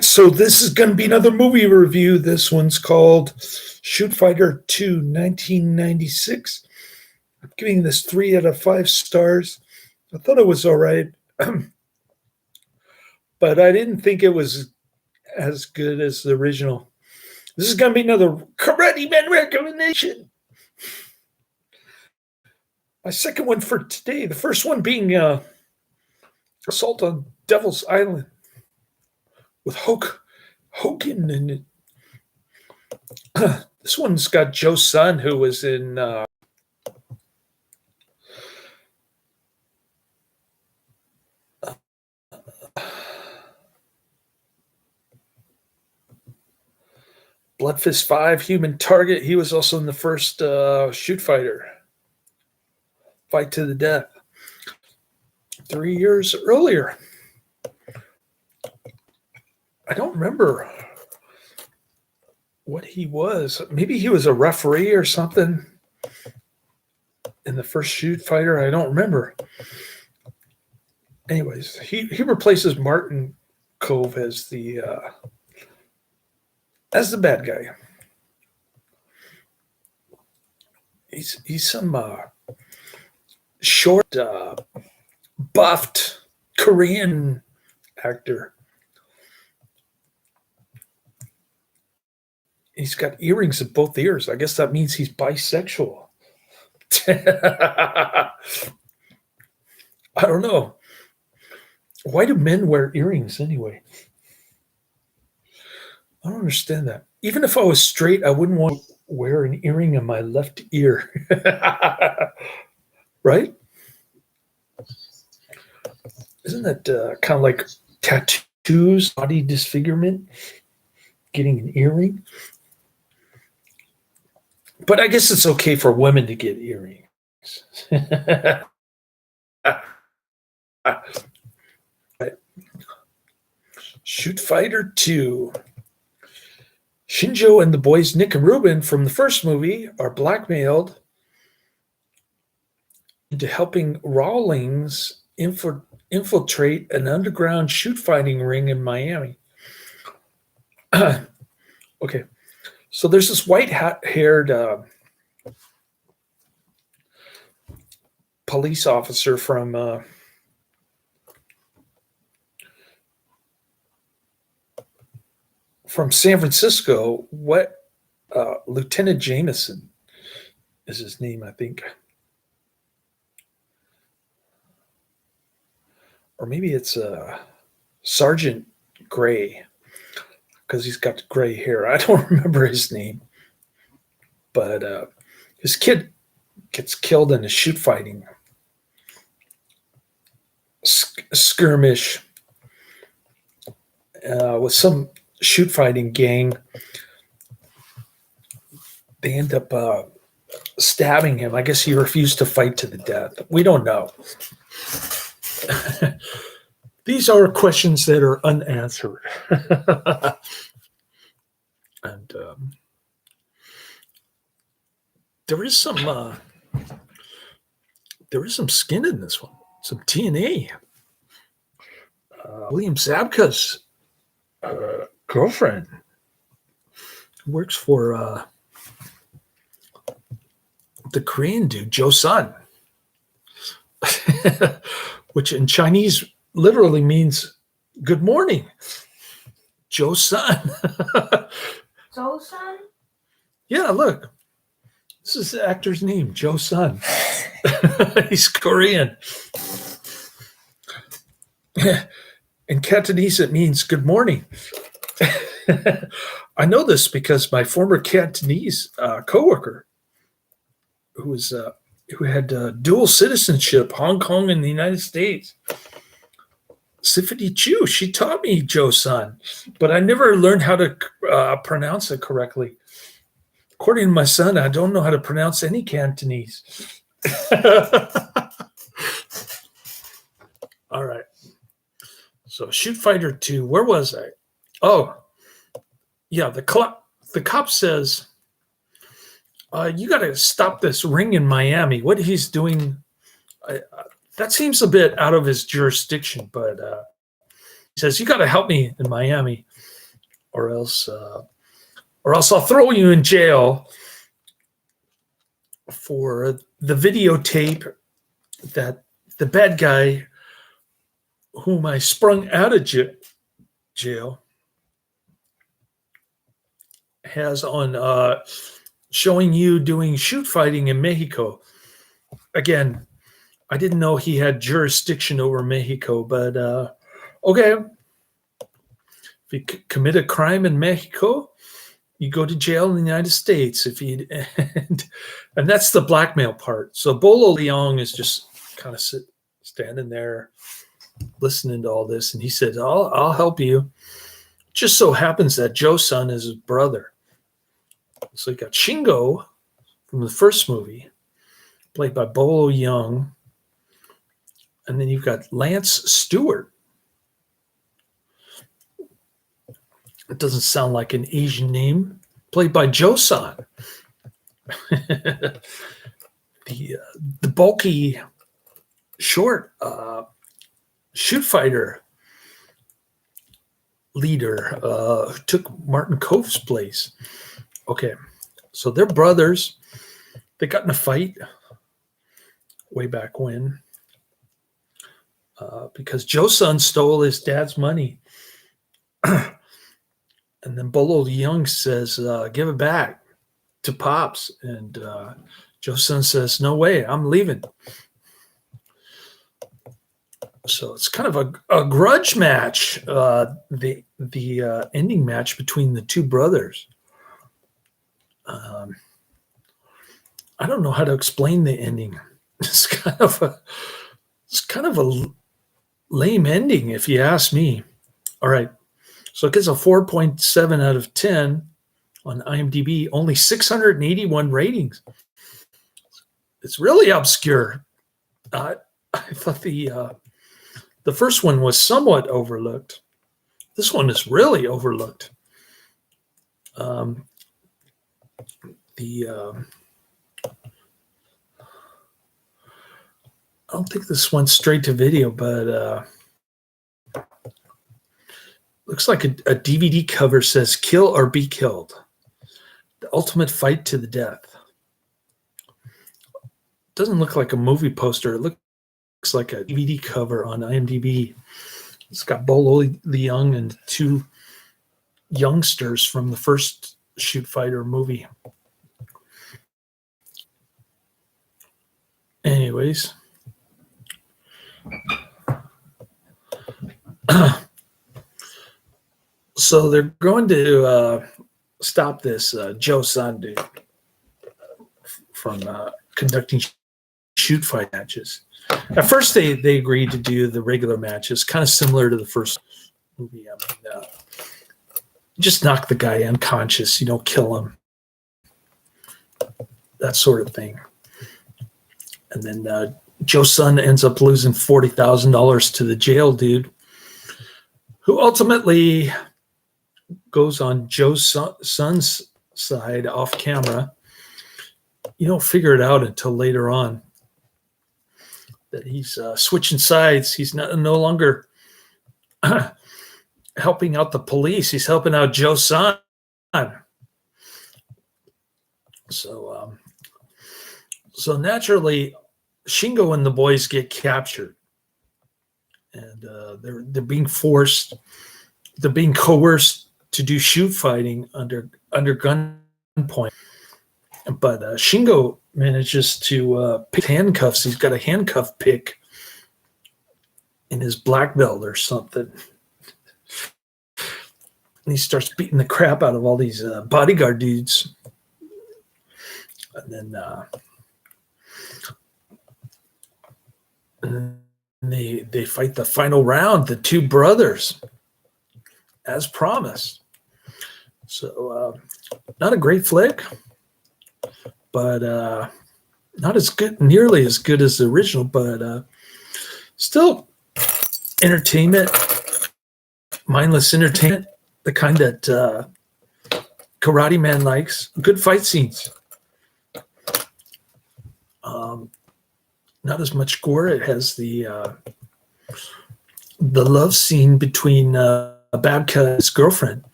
So this is going to be another movie review. This one's called Shootfighter 2, 1996. I'm giving this 3 out of 5 stars. I thought it was all right, but I didn't think it was as good as the original. This is going to be another Karate Man recommendation. My second one for today. The first one being Assault on Devil's Island with Hogan in it. This one's got Joe Sun, who was in Blood Fist 5, Human Target. He was also in the first Shootfighter, Fight to the Death, 3 years earlier. I don't remember what he was. Maybe he was a referee or something in the first Shootfighter. I don't remember. Anyways, he replaces Martin Cove as the bad guy. He's some short, buffed Korean actor. He's got earrings in both ears. I guess that means he's bisexual. I don't know. Why do men wear earrings anyway? I don't understand that. Even if I was straight, I wouldn't want to wear an earring in my left ear. Right? Isn't that kind of like tattoos, body disfigurement, getting an earring? But I guess it's okay for women to get earrings. Shootfighter 2. Shinjo and the boys Nick and Ruben from the first movie are blackmailed into helping Rawlings infiltrate an underground shoot fighting ring in Miami. Okay, so there's this white-haired police officer from San Francisco. Lieutenant Jameson is his name, I think. Or maybe it's Sergeant Gray, because he's got gray hair. I don't remember his name. But his kid gets killed in a shoot fighting skirmish with some shoot fighting gang. They end up stabbing him. I guess he refused to fight to the death. We don't know. These are questions that are unanswered. And there is some skin in this one, some TNA. William Zabka's girlfriend works for the Korean dude, Joe Sun, which in Chinese literally means good morning. Joe Sun. Joe Sun? Yeah, look. This is the actor's name, Joe Sun. He's Korean. In Cantonese, it means good morning. I know this because my former Cantonese coworker, who had dual citizenship, Hong Kong and the United States, Sifity Chu, she taught me Joe Sun, but I never learned how to pronounce it correctly. According to my son, I don't know how to pronounce any Cantonese. All right. So Shootfighter 2, where was I? Oh, yeah, the cop says, you got to stop this ring in Miami. What he's doing, that seems a bit out of his jurisdiction, but says, "You got to help me in Miami, or else I'll throw you in jail for the videotape that the bad guy whom I sprung out of jail has on showing you doing shoot fighting in Mexico." Again, I didn't know he had jurisdiction over Mexico, but okay. If you commit a crime in Mexico, you go to jail in the United States. And that's the blackmail part. So Bolo Yeung is just kind of standing there listening to all this, and he said, I'll help you. Just so happens that Jo-sun is his brother. So you got Shingo from the first movie, played by Bolo Yeung. And then you've got Lance Stewart. It doesn't sound like an Asian name, played by Jo-sun. The bulky, short shoot fighter leader who took Martin Kove's place. Okay, so they're brothers. They got in a fight way back when because Jo-sun stole his dad's money. And then Bolo Yeung says, give it back to Pops. And Jo-sun says, no way, I'm leaving. So it's kind of a grudge match, the ending match between the two brothers. I don't know how to explain the ending. It's kind of a lame ending, if you ask me. All right. So it gets a 4.7 out of 10 on IMDb, only 681 ratings. It's really obscure. I thought the first one was somewhat overlooked. This one is really overlooked. I don't think this went straight to video, but looks like a DVD cover says "Kill or Be Killed: The Ultimate Fight to the Death." Doesn't look like a movie poster. It looks like a DVD cover on IMDb. It's got Bolo Yeung and two youngsters from the first Shoot Fighter movie. Anyways. So they're going to stop this Jo-sun dude from conducting shoot fight matches. At first, they agreed to do the regular matches, kind of similar to the first movie. I mean, just knock the guy unconscious, kill him, that sort of thing. And then Jo-sun ends up losing $40,000 to the jail dude, who ultimately goes on Jo-sun's side off camera. You don't figure it out until later on that he's switching sides. He's no longer helping out the police. He's helping out Jo-sun. So naturally, Shingo and the boys get captured, and they're being forced. They're being coerced to do shoot fighting under gunpoint. But Shingo manages to pick handcuffs. He's got a handcuff pick in his black belt or something. And he starts beating the crap out of all these bodyguard dudes. And then they fight the final round, the two brothers, as promised. So not a great flick, but not as good, nearly as good as the original, but still entertainment, mindless entertainment, the kind that Karate Man likes. Good fight scenes. Not as much gore. It has the the love scene between Babka and his girlfriend.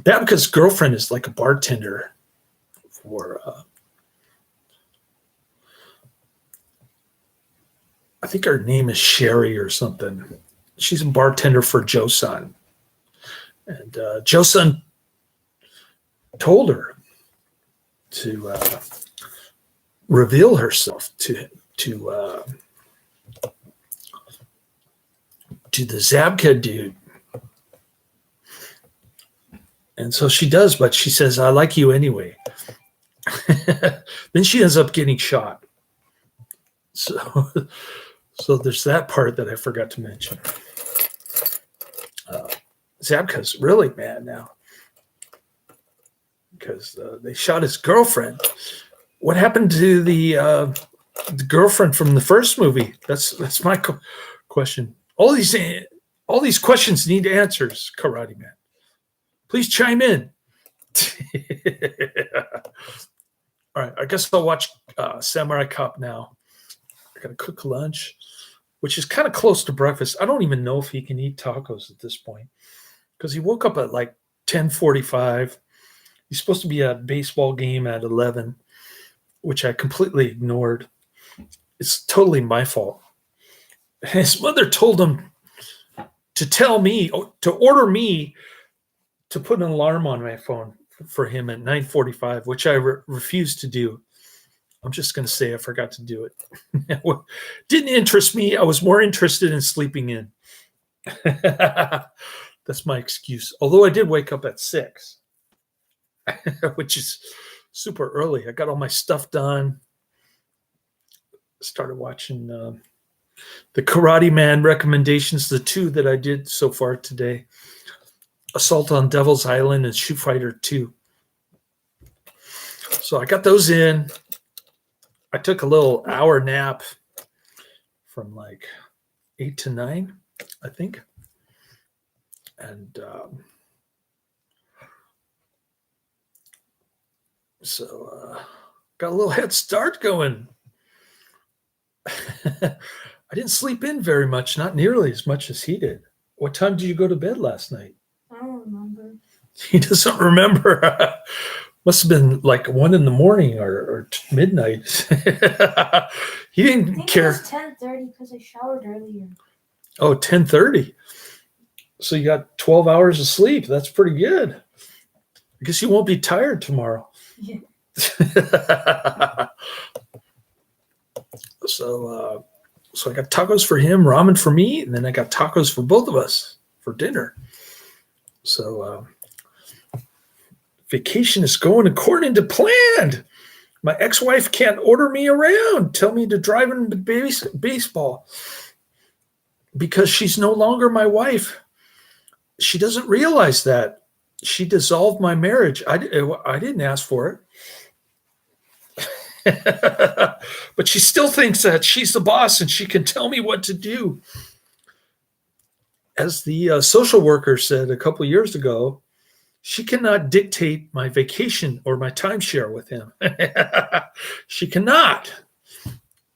Babka's girlfriend is like a bartender for, I think her name is Sherry or something. She's a bartender for Joseon. And Joseon told her to reveal herself to the Zabka dude. And so she does, but she says, I like you anyway. Then she ends up getting shot. So there's that part that I forgot to mention. Zabka's really mad now because they shot his girlfriend. What happened to the girlfriend from the first movie? That's my question. All these questions need answers, Karate Man. Please chime in. All right, I guess I'll watch Samurai Cop now. I gotta cook lunch, which is kind of close to breakfast. I don't even know if he can eat tacos at this point because he woke up at like 10:45. He's supposed to be at a baseball game at 11, which I completely ignored. It's totally my fault. His mother told him to tell me, to order me to put an alarm on my phone for him at 9:45, which I refused to do. I'm just going to say I forgot to do it. Didn't interest me. I was more interested in sleeping in. That's my excuse. Although I did wake up at 6, which is super early. I got all my stuff done. Started watching the Karate Man recommendations, the 2 that I did so far today. Assault on Devil's Island and Shootfighter 2. So I got those in. I took a little hour nap from like 8 to 9, I think. And so got a little head start going. I didn't sleep in very much, not nearly as much as he did. What time did you go to bed last night? I don't remember. He doesn't remember. Must have been like 1 in the morning or midnight. He didn't care. It was 10:30 because I showered earlier. Oh, 10:30. So you got 12 hours of sleep. That's pretty good. I guess you won't be tired tomorrow. Yeah. So I got tacos for him, ramen for me, and then I got tacos for both of us for dinner. So vacation is going according to plan. My ex-wife can't order me around, tell me to drive in baseball because she's no longer my wife. She doesn't realize that. She dissolved my marriage. I didn't ask for it. But she still thinks that she's the boss and she can tell me what to do. As the social worker said a couple years ago, she cannot dictate my vacation or my timeshare with him. She cannot.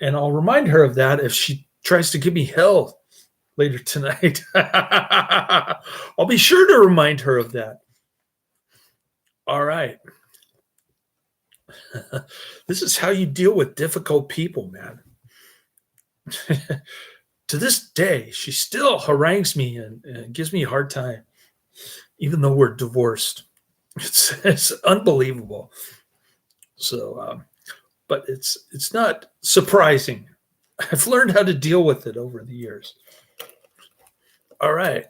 And I'll remind her of that if she tries to give me hell later tonight. I'll be sure to remind her of that. All right. This is how you deal with difficult people, man. To this day, she still harangues me and gives me a hard time, even though we're divorced. It's unbelievable. So, but it's not surprising. I've learned how to deal with it over the years. All right.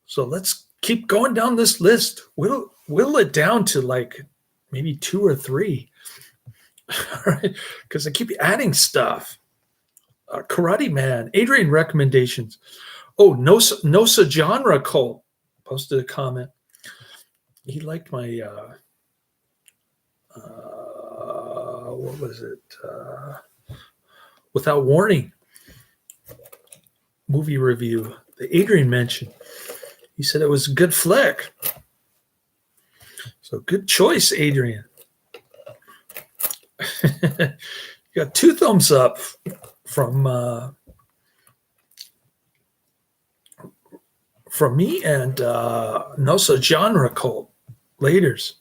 So let's keep going down this list. Whittle it down to like maybe 2 or 3. All right. Because I keep adding stuff. Karate Man, Adrian recommendations. Oh, Nosa Genre Cult posted a comment. He liked my what was it? Without Warning movie review that Adrian mentioned. He said it was a good flick. So good choice, Adrian. You got 2 thumbs up from from me, and also genre cult. Laters.